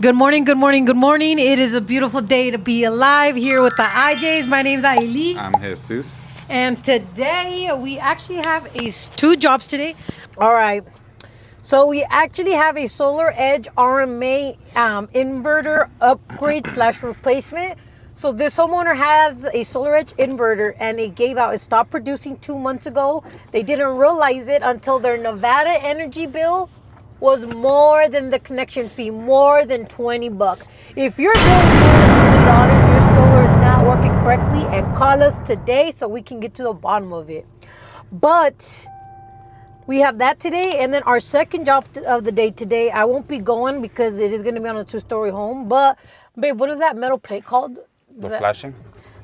Good morning, good morning, good morning. It is a beautiful day to be alive here with the IJs. My name's Aili. I'm Jesus. And today we actually have two jobs today. All right. So we actually have a SolarEdge RMA inverter upgrade slash replacement. So this homeowner has a SolarEdge inverter and it stopped producing 2 months ago. They didn't realize it until their Nevada energy bill was more than the connection fee, more than 20 bucks. If you're billing more than $20, your solar is not working correctly, and call us today so we can get to the bottom of it. But we have that today, and then our second job of the day today, I won't be going because it is going to be on a two-story home. But, babe, what is that metal plate called? The flashing?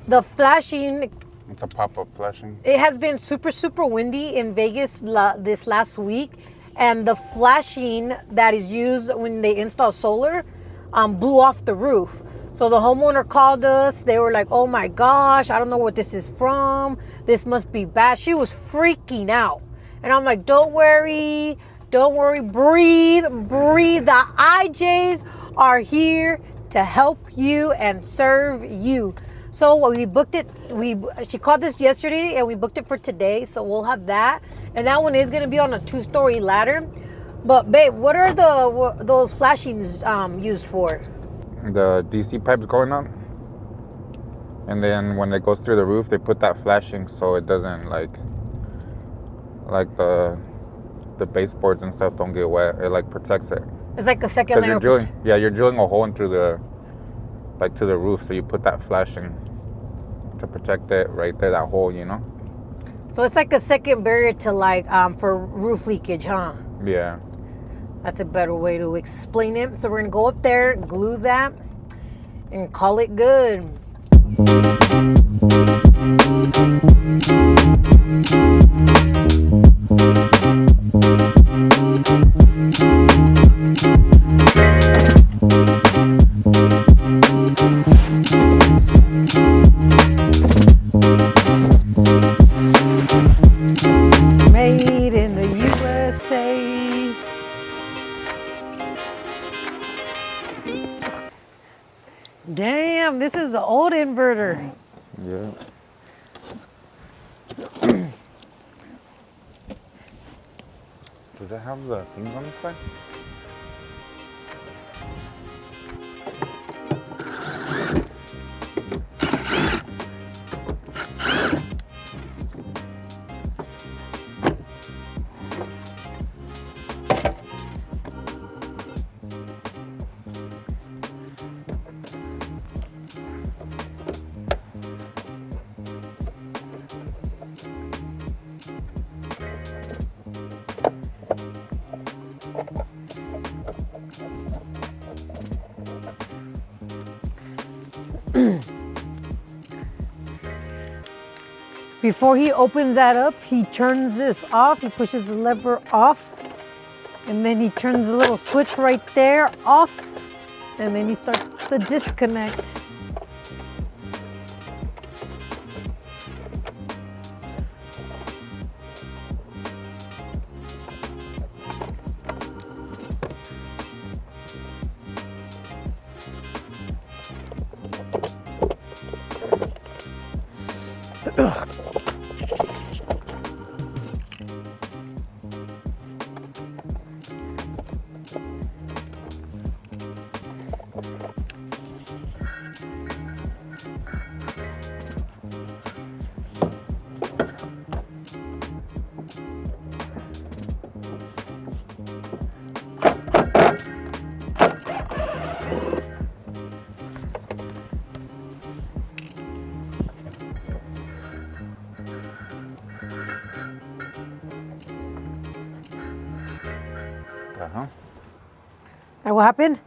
The flashing. It's a pop-up flashing. It has been super, super windy in Vegas this last week. And the flashing that is used when they install solar blew off the roof. So the homeowner called us. They were like, oh my gosh, I don't know what this is from. This must be bad. She was freaking out. And I'm like, don't worry, breathe. The IJs are here to help you and serve you. So we booked it. She called us yesterday and we booked it for today. So we'll have that. And that one is going to be on a two-story ladder. But babe, what are those flashings used for? The DC pipe's going up. And then when it goes through the roof, they put that flashing so it doesn't like the baseboards and stuff don't get wet. It protects it. It's like a second layer. You're drilling a hole into to the roof, so you put that flashing to protect it right there, that hole, So it's like a second barrier to for roof leakage, huh? Yeah. That's a better way to explain it. So we're gonna go up there, glue that, and call it good. Made in the USA. Damn, this is the old inverter. Yeah. Does it have the things on the side? Before he opens that up, he turns this off. He pushes the lever off, and then he turns the little switch right there off, and then he starts the disconnect. Uh-huh. And what happened?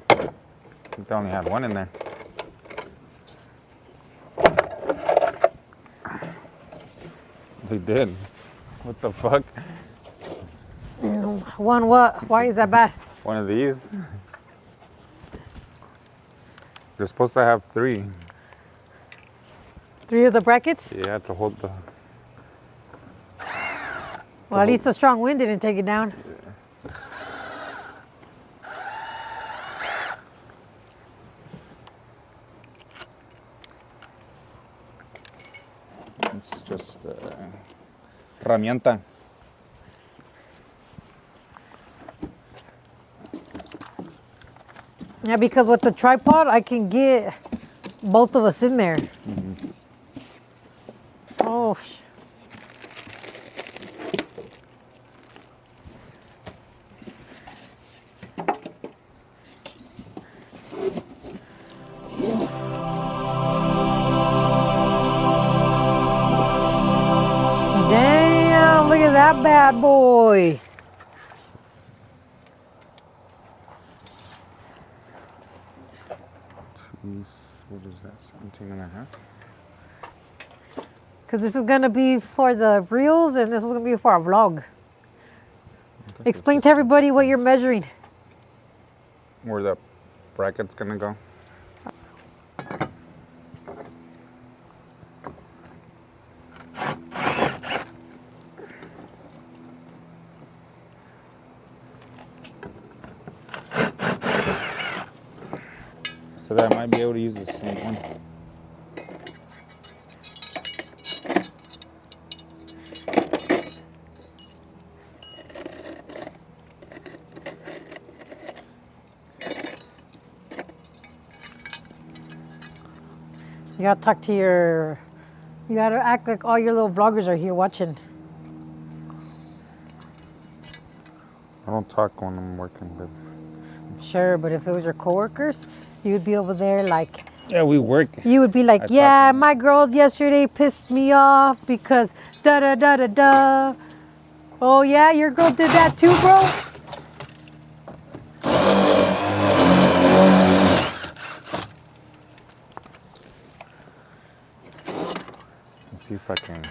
I think they only had one in there. They did. What the fuck? One what? Why is that bad? One of these? You're supposed to have three. 3 of the brackets? Yeah, to hold the... Well, at least the strong wind didn't take it down. herramienta. Yeah, because with the tripod, I can get both of us in there. Oh, damn, look at that bad boy. What is that? 17 and a half? Because this is going to be for the reels and this is going to be for our vlog. Explain to everybody what you're measuring. Where the bracket's gonna go. So that I might be able to use the same one. You gotta talk to you gotta act like all your little vloggers are here watching. I don't talk when I'm working, but Sure, but if it was your coworkers, you would be over there like, yeah, we work. you would be like, I talk yeah, to them. my girl yesterday pissed me off because da da da da da. Oh yeah, your girl did that too, bro? Let's see if I can.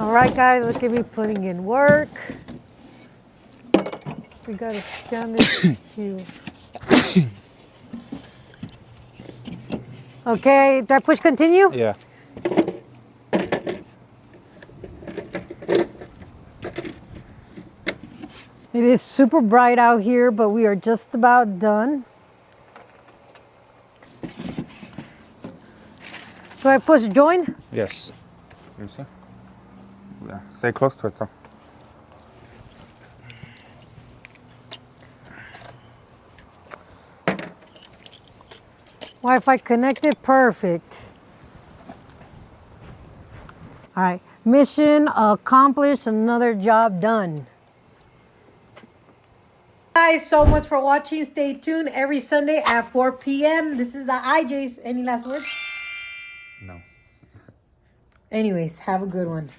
All right, guys, look at me putting in work. We gotta scan this queue. Okay, do I push continue? Yeah. It is super bright out here, but we are just about done. Do I push join? Yes. You see? Yeah. Stay close to it though. Wi-Fi connected, perfect. All right, mission accomplished, another job done. Guys, so much for watching. Stay tuned every Sunday at 4 p.m. This is the IJs. Any last words? No. Anyways, have a good one.